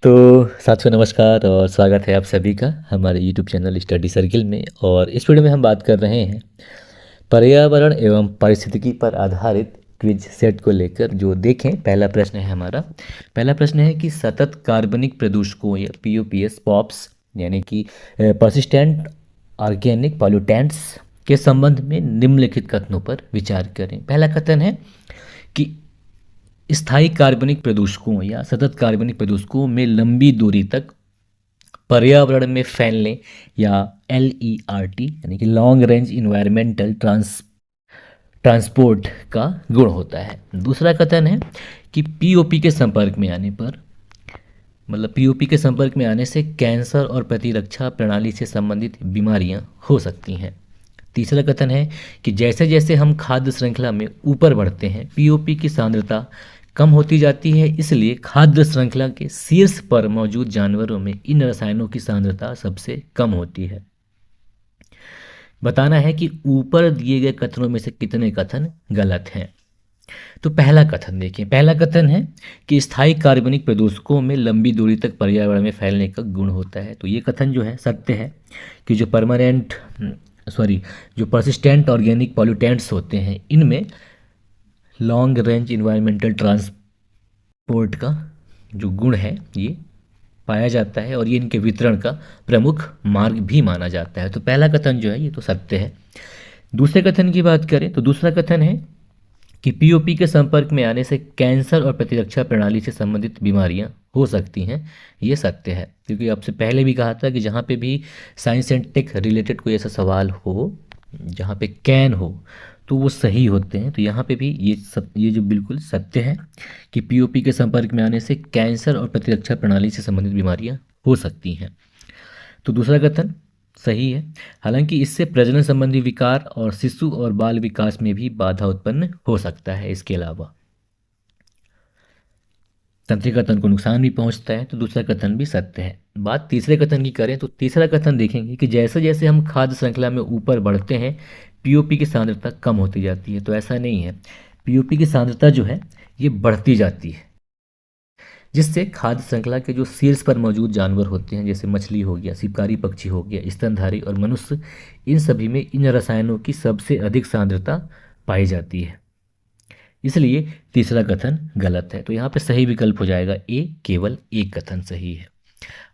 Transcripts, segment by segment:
तो साथियों नमस्कार और स्वागत है आप सभी का हमारे यूट्यूब चैनल स्टडी सर्किल में। और इस वीडियो में हम बात कर रहे हैं पर्यावरण एवं पारिस्थितिकी पर आधारित क्विज सेट को लेकर। जो देखें, पहला प्रश्न है हमारा। पहला प्रश्न है कि सतत कार्बनिक प्रदूषकों या पीओपीएस पॉप्स यानी कि परसिस्टेंट ऑर्गेनिक पॉल्यूटेंट्स के संबंध में निम्नलिखित कथनों पर विचार करें। पहला कथन है कि स्थायी कार्बनिक प्रदूषकों या सतत कार्बनिक प्रदूषकों में लंबी दूरी तक पर्यावरण में फैलने या LERT यानी कि लॉन्ग रेंज इन्वायरमेंटल ट्रांसपोर्ट का गुण होता है। दूसरा कथन है कि पीओपी के संपर्क में आने पर, मतलब पीओपी के संपर्क में आने से कैंसर और प्रतिरक्षा प्रणाली से संबंधित बीमारियां हो सकती हैं। तीसरा कथन है कि जैसे जैसे हम खाद्य श्रृंखला में ऊपर बढ़ते हैं पीओपी की सांद्रता कम होती जाती है, इसलिए खाद्य श्रृंखला के शीर्ष पर मौजूद जानवरों में इन रसायनों की सांद्रता सबसे कम होती है। बताना है कि ऊपर दिए गए कथनों में से कितने कथन गलत हैं। तो पहला कथन देखिए, पहला कथन है कि स्थायी कार्बनिक प्रदूषकों में लंबी दूरी तक पर्यावरण में फैलने का गुण होता है। तो ये कथन जो है सत्य है कि जो परसिस्टेंट ऑर्गेनिक पॉल्यूटेंट्स होते हैं इनमें लॉन्ग रेंज इन्वायरमेंटल ट्रांसपोर्ट का जो गुण है ये पाया जाता है और ये इनके वितरण का प्रमुख मार्ग भी माना जाता है। तो पहला कथन जो है ये तो सत्य है। दूसरे कथन की बात करें तो दूसरा कथन है कि पीओपी के संपर्क में आने से कैंसर और प्रतिरक्षा प्रणाली से संबंधित बीमारियां हो सकती हैं। ये सत्य है, क्योंकि आपसे पहले भी कहा था कि जहाँ पे भी साइंस एंड टेक रिलेटेड कोई ऐसा सवाल हो जहाँ पे कैन हो तो वो सही होते हैं। तो यहाँ पे भी ये जो बिल्कुल सत्य है कि पीओपी के संपर्क में आने से कैंसर और प्रतिरक्षा प्रणाली से संबंधित बीमारियां हो सकती हैं। तो दूसरा कथन सही है। हालांकि इससे प्रजनन संबंधी विकार और शिशु और बाल विकास में भी बाधा उत्पन्न हो सकता है। इसके अलावा तंत्रिका तंत्र को नुकसान भी पहुंचता है। तो दूसरा कथन भी सत्य है। बात तीसरे कथन की करें तो तीसरा कथन देखेंगे कि जैसे जैसे हम खाद्य श्रृंखला में ऊपर बढ़ते हैं पीओपी की सांद्रता कम होती जाती है। तो ऐसा नहीं है, पीओपी की सांद्रता जो है ये बढ़ती जाती है, जिससे खाद्य श्रृंखला के जो शीर्ष पर मौजूद जानवर होते हैं जैसे मछली हो गया, शिकारी पक्षी हो गया, स्तनधारी और मनुष्य, इन सभी में इन रसायनों की सबसे अधिक सांद्रता पाई जाती है। इसलिए तीसरा कथन गलत है। तो यहाँ पे सही विकल्प हो जाएगा ए, केवल एक कथन सही है।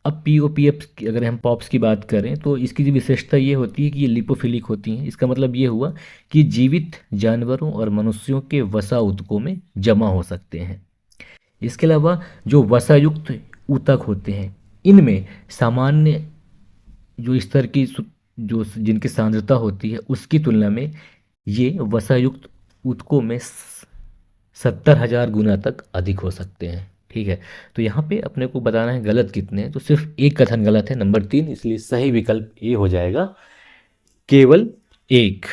अब पीओपीएफ की अगर हम पॉप्स की बात करें तो इसकी जो विशेषता ये होती है कि ये लिपोफिलिक होती हैं। इसका मतलब ये हुआ कि जीवित जानवरों और मनुष्यों के वसा ऊतकों में जमा हो सकते हैं। इसके अलावा जो वसायुक्त ऊतक होते हैं इनमें सामान्य जो स्तर की जो जिनकी सांद्रता होती है उसकी तुलना में ये वसायुक्त ऊतकों में 70,000 गुना तक अधिक हो सकते हैं। ठीक है, तो यहाँ पे अपने को बताना है गलत कितने हैं। तो सिर्फ एक कथन गलत है, नंबर 3, इसलिए सही विकल्प ये हो जाएगा, केवल एक।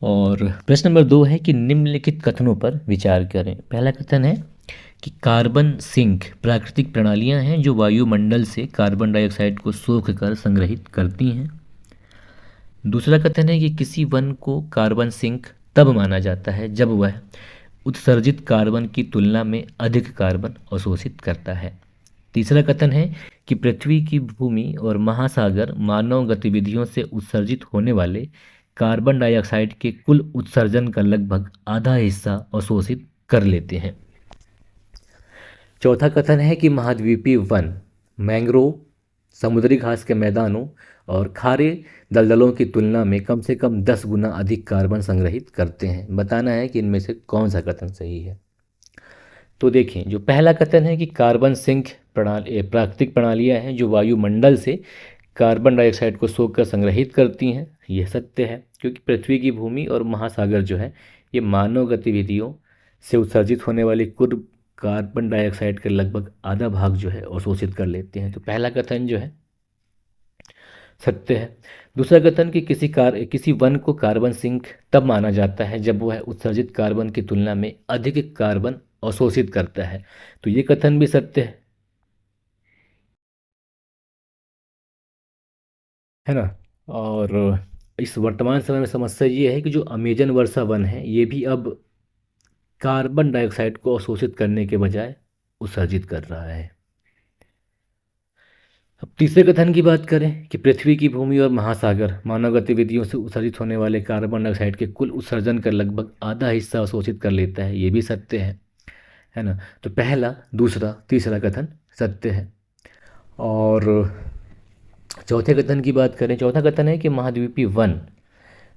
और प्रश्न नंबर 2 है कि निम्नलिखित कथनों पर विचार करें। पहला कथन है कि कार्बन सिंक प्राकृतिक प्रणालियां हैं जो वायुमंडल से कार्बन डाइऑक्साइड को सोख कर संग्रहित करती हैं। दूसरा कथन है कि किसी वन को कार्बन सिंक तब माना जाता है जब वह उत्सर्जित कार्बन की तुलना में अधिक कार्बन अवशोषित करता है। तीसरा कथन है कि पृथ्वी की भूमि और महासागर मानव गतिविधियों से उत्सर्जित होने वाले कार्बन डाइऑक्साइड के कुल उत्सर्जन का लगभग आधा हिस्सा अवशोषित कर लेते हैं। चौथा कथन है कि महाद्वीपीय वन, मैंग्रोव, समुद्री घास के मैदानों और खारे दलदलों की तुलना में कम से कम 10 गुना अधिक कार्बन संग्रहित करते हैं। बताना है कि इनमें से कौन सा कथन सही है। तो देखें, जो पहला कथन है कि कार्बन सिंक प्राकृतिक प्रणालियां हैं जो वायुमंडल से कार्बन डाइऑक्साइड को सोख कर संग्रहित करती हैं, यह सत्य है, क्योंकि पृथ्वी की भूमि और महासागर जो है ये मानव गतिविधियों से उत्सर्जित होने वाली कुल कार्बन डाइऑक्साइड का लगभग आधा भाग जो है अवशोषित कर लेते हैं। तो पहला कथन जो है सत्य है। दूसरा कथन कि किसी वन को कार्बन सिंक तब माना जाता है जब वह उत्सर्जित कार्बन की तुलना में अधिक कार्बन अवशोषित करता है। तो ये कथन भी सत्य है ना। और इस वर्तमान समय में समस्या ये है कि जो अमेजन वर्षा वन है ये भी अब कार्बन डाइऑक्साइड को अवशोषित करने के बजाय उत्सर्जित कर रहा है। अब तीसरे कथन की बात करें कि पृथ्वी की भूमि और महासागर मानव गतिविधियों से उत्सर्जित होने वाले कार्बन डाइऑक्साइड के कुल उत्सर्जन का लगभग आधा हिस्सा अवशोषित कर लेता है, ये भी सत्य है ना। तो पहला, दूसरा, तीसरा कथन सत्य है। और चौथे कथन की बात करें, चौथा कथन है कि महाद्वीपीय वन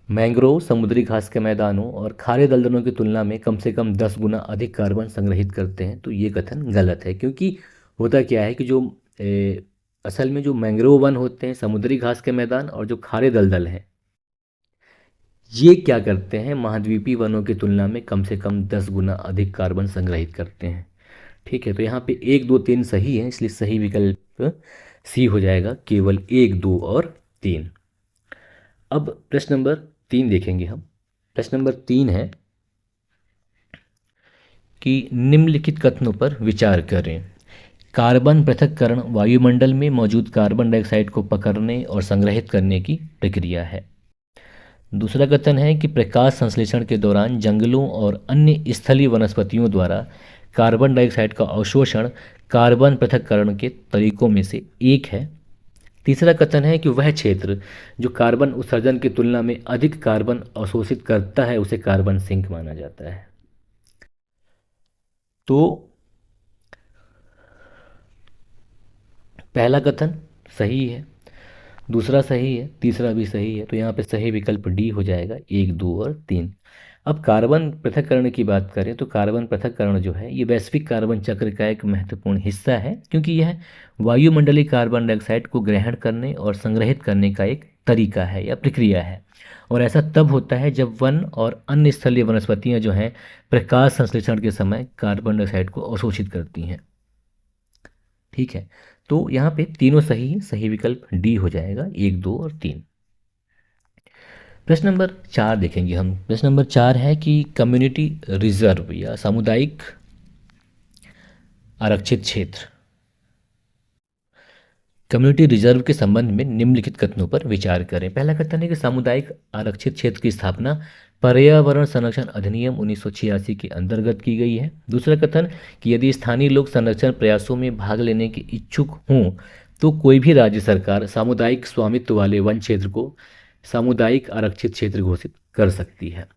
मैंग्रोव समुद्री घास के मैदानों और खारे दलदलों की तुलना में कम से कम 10 गुना अधिक कार्बन संग्रहित करते हैं। तो ये कथन गलत है, क्योंकि होता क्या है कि जो असल में जो मैंग्रोव वन होते हैं, समुद्री घास के मैदान और जो खारे दलदल हैं, ये क्या करते हैं, महाद्वीपीय वनों की तुलना में कम से कम 10 गुना अधिक कार्बन संग्रहित करते हैं। ठीक है, तो यहाँ पे 1, 2, 3 सही है, इसलिए सही विकल्प सी हो जाएगा, केवल 1, 2 और 3। अब प्रश्न नंबर 3 देखेंगे हम। प्रश्न नंबर 3 है कि निम्नलिखित कथनों पर विचार करें। कार्बन पृथक्करण वायुमंडल में मौजूद कार्बन डाइऑक्साइड को पकड़ने और संग्रहित करने की प्रक्रिया है। दूसरा कथन है कि प्रकाश संश्लेषण के दौरान जंगलों और अन्य स्थलीय वनस्पतियों द्वारा कार्बन डाइऑक्साइड का अवशोषण कार्बन पृथक्करण के तरीकों में से एक है। तीसरा कथन है कि वह क्षेत्र जो कार्बन उत्सर्जन की तुलना में अधिक कार्बन अवशोषित करता है उसे कार्बन सिंक माना जाता है। तो पहला कथन सही है, दूसरा सही है, तीसरा भी सही है, तो यहाँ पे सही विकल्प डी हो जाएगा, 1, 2 और 3। अब कार्बन पृथक्करण की बात करें तो कार्बन पृथक्करण जो है ये वैश्विक कार्बन चक्र का एक महत्वपूर्ण हिस्सा है, क्योंकि यह वायुमंडलीय कार्बन डाइऑक्साइड को ग्रहण करने और संग्रहित करने का एक तरीका है या प्रक्रिया है। और ऐसा तब होता है जब वन और अन्य स्थलीय वनस्पतियाँ जो हैं प्रकाश संश्लेषण के समय कार्बन डाइऑक्साइड को अवशोषित करती हैं। ठीक है, तो यहाँ पे तीनों सही है, सही विकल्प डी हो जाएगा, 1, 2 और 3। प्रश्न नंबर 4 देखेंगे हम। प्रश्न नंबर 4 है कि कम्युनिटी रिजर्व या सामुदायिक आरक्षित क्षेत्र, कम्युनिटी रिजर्व के संबंध में निम्नलिखित कथनों पर विचार करें। पहला कथन है कि सामुदायिक आरक्षित क्षेत्र की स्थापना पर्यावरण संरक्षण अधिनियम 1986 के अंतर्गत की गई है। दूसरा कथन कि यदि स्थानीय लोग संरक्षण प्रयासों में भाग लेने के इच्छुक हों तो कोई भी राज्य सरकार सामुदायिक स्वामित्व वाले वन क्षेत्र को सामुदायिक आरक्षित क्षेत्र घोषित कर सकती है।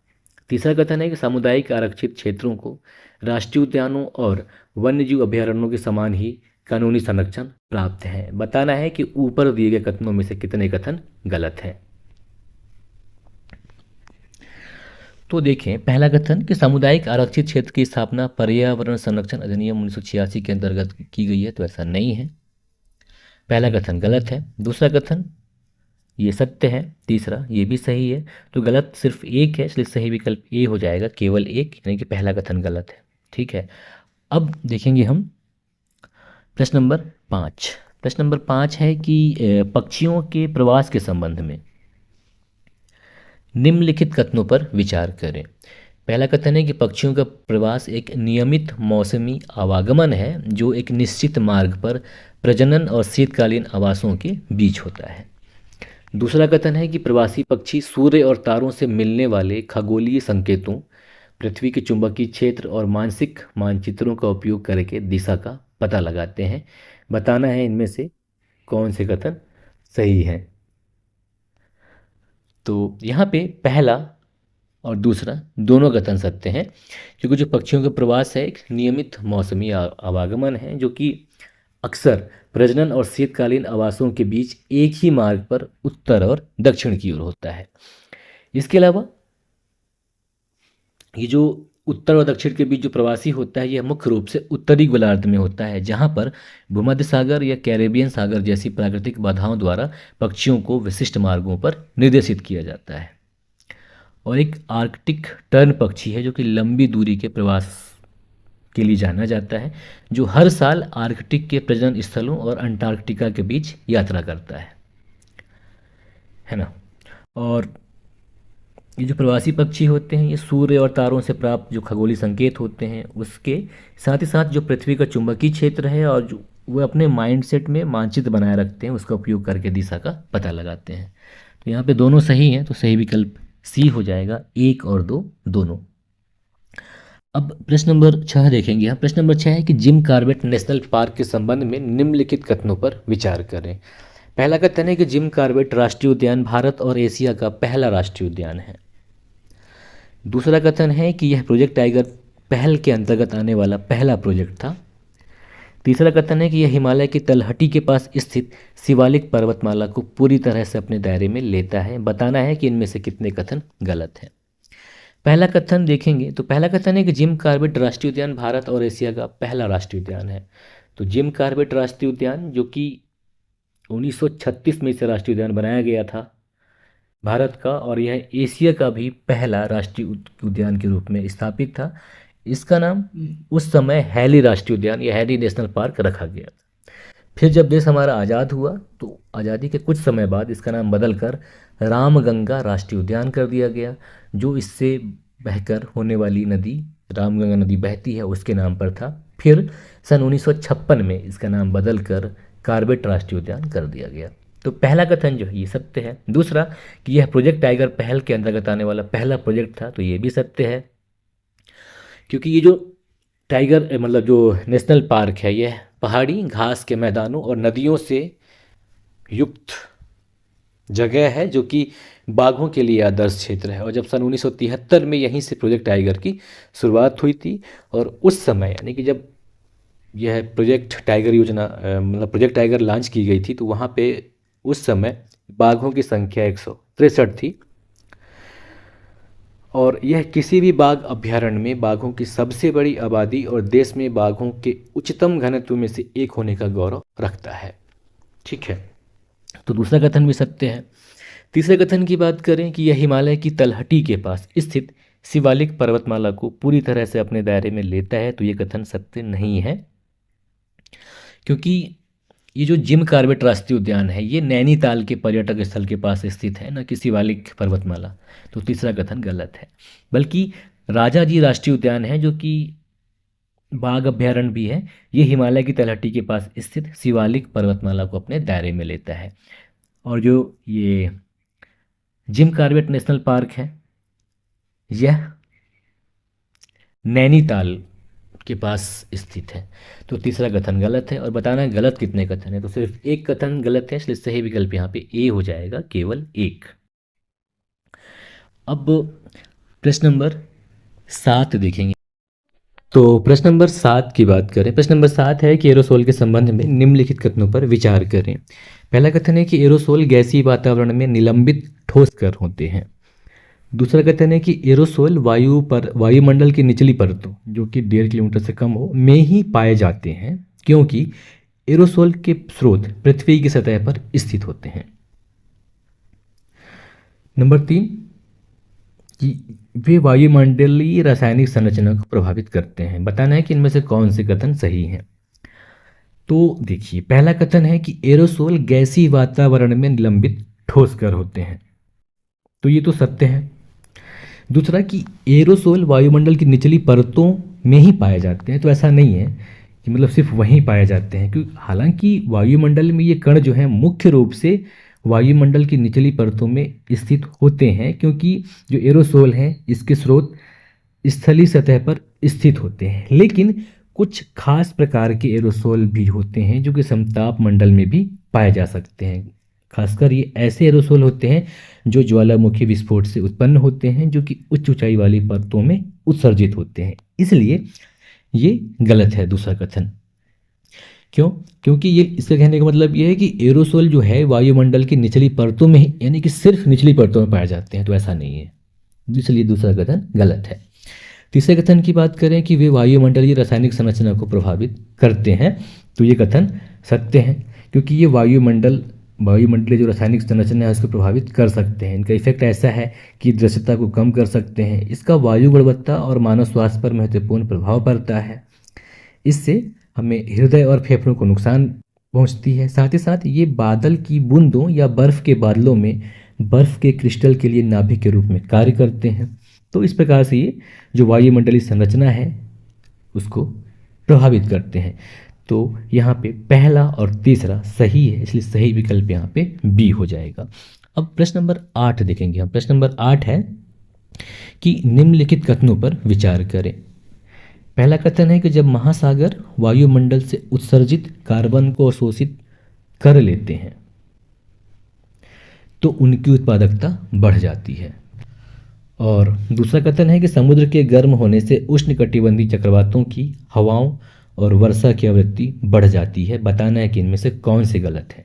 तीसरा कथन है कि सामुदायिक आरक्षित क्षेत्रों को राष्ट्रीय उद्यानों और वन्यजीव अभयारण्यों के समान ही कानूनी संरक्षण प्राप्त है। बताना है कि ऊपर दिए गए कथनों में से कितने कथन गलत हैं। तो देखें, पहला कथन कि सामुदायिक आरक्षित क्षेत्र की स्थापना पर्यावरण संरक्षण अधिनियम 1986 के अंतर्गत की गई है, तो ऐसा नहीं है, पहला कथन गलत है। दूसरा कथन ये सत्य है, तीसरा ये भी सही है, तो गलत सिर्फ एक है, इसलिए सही विकल्प ए हो जाएगा, केवल एक, यानी कि पहला कथन गलत है। ठीक है, अब देखेंगे हम प्रश्न नंबर 5। प्रश्न नंबर 5 है कि पक्षियों के प्रवास के संबंध में निम्नलिखित कथनों पर विचार करें। पहला कथन है कि पक्षियों का प्रवास एक नियमित मौसमी आवागमन है जो एक निश्चित मार्ग पर प्रजनन और शीतकालीन आवासों के बीच होता है। दूसरा कथन है कि प्रवासी पक्षी सूर्य और तारों से मिलने वाले खगोलीय संकेतों, पृथ्वी के चुंबकीय क्षेत्र और मानसिक मानचित्रों का उपयोग करके दिशा का पता लगाते हैं। बताना है इनमें से कौन से कथन सही हैं। तो यहाँ पे पहला और दूसरा दोनों कथन सत्य हैं, क्योंकि जो पक्षियों का प्रवास है एक नियमित मौसमी आवागमन है जो कि अक्सर प्रजनन और शीतकालीन आवासों के बीच एक ही मार्ग पर उत्तर और दक्षिण की ओर होता है। इसके अलावा ये जो उत्तर और दक्षिण के बीच जो प्रवासी होता है यह मुख्य रूप से उत्तरी गोलार्ध में होता है, जहाँ पर भूमध्य सागर या कैरेबियन सागर जैसी प्राकृतिक बाधाओं द्वारा पक्षियों को विशिष्ट मार्गों पर निर्देशित किया जाता है। और एक आर्कटिक टर्न पक्षी है जो कि लंबी दूरी के प्रवास के लिए जाना जाता है, जो हर साल आर्कटिक के प्रजनन स्थलों और अंटार्कटिका के बीच यात्रा करता है ना। और ये जो प्रवासी पक्षी होते हैं ये सूर्य और तारों से प्राप्त जो खगोलीय संकेत होते हैं उसके साथ ही साथ जो पृथ्वी का चुंबकीय क्षेत्र है और जो वो अपने माइंडसेट में मानचित्र बनाए रखते हैं उसका उपयोग करके दिशा का पता लगाते हैं। तो यहाँ पे दोनों सही हैं, तो सही विकल्प सी हो जाएगा, 1 और 2 दोनों। अब प्रश्न नंबर 6 देखेंगे हम। प्रश्न नंबर 6 है कि जिम कॉर्बेट नेशनल पार्क के संबंध में निम्नलिखित कथनों पर विचार करें। पहला कथन है कि जिम कॉर्बेट राष्ट्रीय उद्यान भारत और एशिया का पहला राष्ट्रीय उद्यान है। दूसरा कथन है कि यह प्रोजेक्ट टाइगर पहल के अंतर्गत आने वाला पहला प्रोजेक्ट था। तीसरा कथन है कि यह हिमालय की तलहटी के पास स्थित शिवालिक पर्वतमाला को पूरी तरह से अपने दायरे में लेता है। बताना है कि इनमें से कितने कथन गलत हैं। पहला कथन देखेंगे तो पहला कथन है कि जिम कॉर्बेट राष्ट्रीय उद्यान भारत और एशिया का पहला राष्ट्रीय उद्यान है। तो जिम कॉर्बेट राष्ट्रीय उद्यान जो कि 1936 में इसे राष्ट्रीय उद्यान बनाया गया था भारत का, और यह एशिया का भी पहला राष्ट्रीय उद्यान के रूप में स्थापित था। इसका नाम उस समय हैली राष्ट्रीय उद्यान या हैली नेशनल पार्क रखा गया था। फिर जब देश हमारा आज़ाद हुआ तो आज़ादी के कुछ समय बाद इसका नाम बदलकर रामगंगा राष्ट्रीय उद्यान कर दिया गया, जो इससे बहकर होने वाली नदी रामगंगा नदी बहती है उसके नाम पर था। फिर सन 1956 में इसका नाम बदलकर कॉर्बेट राष्ट्रीय उद्यान कर दिया गया। तो पहला कथन जो है ये सत्य है। दूसरा कि यह प्रोजेक्ट टाइगर पहल के अंतर्गत आने वाला पहला प्रोजेक्ट था, तो ये भी सत्य है, क्योंकि ये जो टाइगर मतलब जो नेशनल पार्क है यह पहाड़ी घास के मैदानों और नदियों से युक्त जगह है जो कि बाघों के लिए आदर्श क्षेत्र है। और जब सन 1973 में यहीं से प्रोजेक्ट टाइगर की शुरुआत हुई थी, और उस समय यानी कि जब यह प्रोजेक्ट टाइगर योजना मतलब प्रोजेक्ट टाइगर लॉन्च की गई थी, तो वहाँ पे उस समय बाघों की संख्या 163 थी। और यह किसी भी बाघ अभ्यारण्य में बाघों की सबसे बड़ी आबादी और देश में बाघों के उच्चतम घनत्व में से एक होने का गौरव रखता है। ठीक है, तो दूसरा कथन भी सत्य है। तीसरे कथन की बात करें कि यह हिमालय की तलहटी के पास स्थित शिवालिक पर्वतमाला को पूरी तरह से अपने दायरे में लेता है, तो ये कथन सत्य नहीं है, क्योंकि ये जो जिम कॉर्बेट राष्ट्रीय उद्यान है ये नैनीताल के पर्यटक स्थल के पास स्थित है, न कि शिवालिक पर्वतमाला। तो तीसरा कथन गलत है। बल्कि राजा जी राष्ट्रीय उद्यान है जो कि बाघ अभ्यारण्य भी है, ये हिमालय की तलहटी के पास स्थित शिवालिक पर्वतमाला को अपने दायरे में लेता है। और जो ये जिम कॉर्बेट नेशनल पार्क है यह नैनीताल के पास स्थित है। तो तीसरा कथन गलत है। और बताना है गलत कितने कथन है, तो सिर्फ एक कथन गलत है, इसलिए सही विकल्प यहाँ पे ए हो जाएगा, केवल एक। अब प्रश्न नंबर 7 देखेंगे। तो प्रश्न नंबर 7 की बात करें। प्रश्न नंबर 7 है कि एरोसोल के संबंध में निम्नलिखित कथनों पर विचार करें। पहला कथन है कि एरोसोल गैसीय वातावरण में निलंबित ठोस कण होते हैं। दूसरा कथन है कि एरोसोल वायुमंडल की निचली परतों जो कि 1.5 किलोमीटर से कम हो में ही पाए जाते हैं, क्योंकि एरोसोल के स्रोत पृथ्वी की सतह पर स्थित होते हैं। नंबर 3 कि वे वायुमंडलीय रासायनिक संरचना को प्रभावित करते हैं। बताना है कि इनमें से कौन से कथन सही हैं। तो देखिए, पहला कथन है कि एरोसोल गैसीय वातावरण में निलंबित ठोस कण होते हैं, तो ये तो सत्य है। दूसरा कि एरोसोल वायुमंडल की निचली परतों में ही पाए जाते हैं, तो ऐसा नहीं है कि मतलब सिर्फ वहीं पाए जाते हैं, क्योंकि हालांकि वायुमंडल में ये कण जो हैं मुख्य रूप से वायुमंडल की निचली परतों में स्थित होते हैं, क्योंकि जो एरोसोल हैं इसके स्रोत स्थलीय सतह पर स्थित होते हैं। लेकिन कुछ खास प्रकार के एरोसोल भी होते हैं जो कि समताप मंडल में भी पाए जा सकते हैं। खासकर ये ऐसे एरोसोल होते हैं जो ज्वालामुखी विस्फोट से उत्पन्न होते हैं, जो कि उच्च ऊंचाई वाली परतों में उत्सर्जित होते हैं। इसलिए ये गलत है दूसरा कथन। क्यों? क्योंकि ये इसका कहने का मतलब ये है कि एरोसोल जो है वायुमंडल की निचली परतों में ही, यानी कि सिर्फ निचली परतों में पाए जाते हैं, तो ऐसा नहीं है, इसलिए दूसरा कथन गलत है। तीसरे कथन की बात करें कि वे वायुमंडलीय रासायनिक संरचना को प्रभावित करते हैं, तो ये कथन सत्य है, क्योंकि ये वायुमंडलीय जो रासायनिक संरचना है उसको प्रभावित कर सकते हैं। इनका इफेक्ट ऐसा है कि दृश्यता को कम कर सकते हैं। इसका वायु गुणवत्ता और मानव स्वास्थ्य पर महत्वपूर्ण प्रभाव पड़ता है। इससे हमें हृदय और फेफड़ों को नुकसान पहुंचती है। साथ ही साथ ये बादल की बूंदों या बर्फ़ के बादलों में बर्फ़ के क्रिस्टल के लिए नाभिक के रूप में कार्य करते हैं। तो इस प्रकार से ये जो वायुमंडलीय संरचना है उसको प्रभावित करते हैं। तो यहाँ पे पहला और तीसरा सही है, इसलिए सही विकल्प यहाँ पे बी हो जाएगा। अब प्रश्न नंबर 8 देखेंगे हम। प्रश्न नंबर 8 है कि निम्नलिखित कथनों पर विचार करें। पहला कथन है कि जब महासागर वायुमंडल से उत्सर्जित कार्बन को अवशोषित कर लेते हैं तो उनकी उत्पादकता बढ़ जाती है। और दूसरा कथन है कि समुद्र के गर्म होने से उष्णकटिबंधीय चक्रवातों की हवाओं और वर्षा की आवृत्ति बढ़ जाती है। बताना है कि इनमें से कौन से गलत है।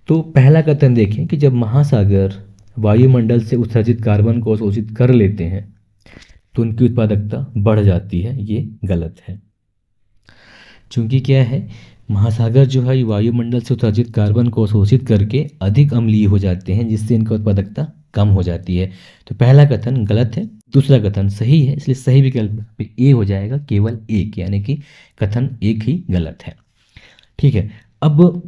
तो पहला कथन देखें कि जब महासागर वायुमंडल से उत्सर्जित कार्बन को अवशोषित कर लेते हैं तो उनकी उत्पादकता बढ़ जाती है, ये गलत है। चूंकि क्या है, महासागर जो है वायुमंडल से उत्सर्जित कार्बन को अवशोषित करके अधिक अम्लीय हो जाते हैं, जिससे इनकी उत्पादकता कम हो जाती है। तो पहला कथन गलत है, दूसरा कथन सही है, इसलिए सही विकल्प पे ए हो जाएगा, केवल एक, यानी कि कथन एक ही गलत है। ठीक है, अब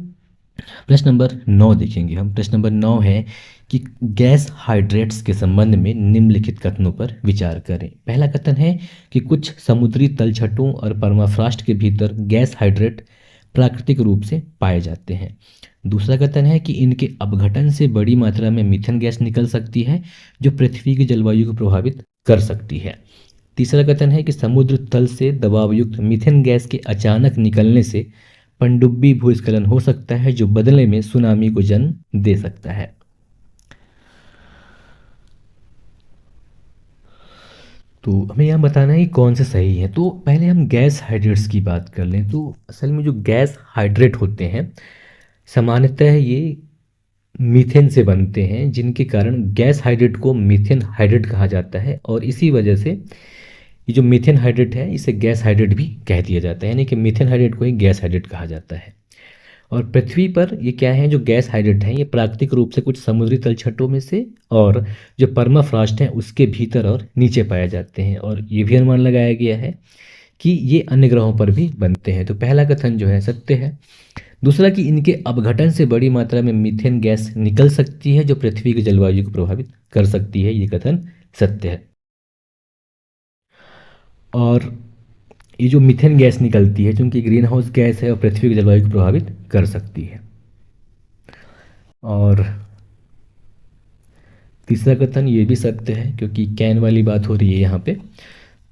प्रश्न नंबर 9 देखेंगे हम। प्रश्न नंबर 9 है कि गैस हाइड्रेट्स के संबंध में निम्नलिखित कथनों पर विचार करें। पहला कथन है कि कुछ समुद्री तलछटों और परमाफ्रॉस्ट के भीतर गैस हाइड्रेट प्राकृतिक रूप से पाए जाते हैं। दूसरा कथन है कि इनके अपघटन से बड़ी मात्रा में मीथेन गैस निकल सकती है जो पृथ्वी की जलवायु को प्रभावित कर सकती है। तीसरा कथन है कि समुद्र तल से दबावयुक्त मीथेन गैस के अचानक निकलने से पनडुब्बी भूस्खलन हो सकता है जो बदले में सुनामी को जन्म दे सकता है। तो हमें यहाँ बताना है कि कौन से सही है। तो पहले हम गैस हाइड्रेट्स की बात कर लें। तो असल में जो गैस हाइड्रेट होते हैं सामान्यतः ये मीथेन से बनते हैं, जिनके कारण गैस हाइड्रेट को मीथेन हाइड्रेट कहा जाता है। और इसी वजह से ये जो मीथेन हाइड्रेट है इसे गैस हाइड्रेट भी कह दिया जाता है, यानी कि मीथेन हाइड्रेट को ही गैस हाइड्रेट कहा जाता है। और पृथ्वी पर ये क्या है, जो गैस हाइड्रेट हैं ये प्राकृतिक रूप से कुछ समुद्री तलछटों में से और जो परमाफ्रॉस्ट हैं उसके भीतर और नीचे पाए जाते हैं। और ये भी अनुमान लगाया गया है कि ये अन्य ग्रहों पर भी बनते हैं। तो पहला कथन जो है सत्य है। दूसरा कि इनके अपघटन से बड़ी मात्रा में मीथेन गैस निकल सकती है जो पृथ्वी की जलवायु को प्रभावित कर सकती है, ये कथन सत्य है। और ये जो मीथेन गैस निकलती है क्योंकि ग्रीन हाउस गैस है और पृथ्वी की जलवायु को प्रभावित कर सकती है। और तीसरा कथन ये भी सत्य है क्योंकि कैन वाली बात हो रही है यहाँ पे।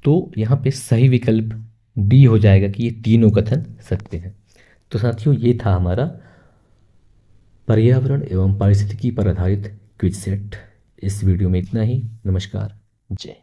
तो यहाँ पे सही विकल्प डी हो जाएगा कि ये तीनों कथन सत्य हैं। तो साथियों ये था हमारा पर्यावरण एवं पारिस्थितिकी पर आधारित क्विज सेट। इस वीडियो में इतना ही। नमस्कार, जय।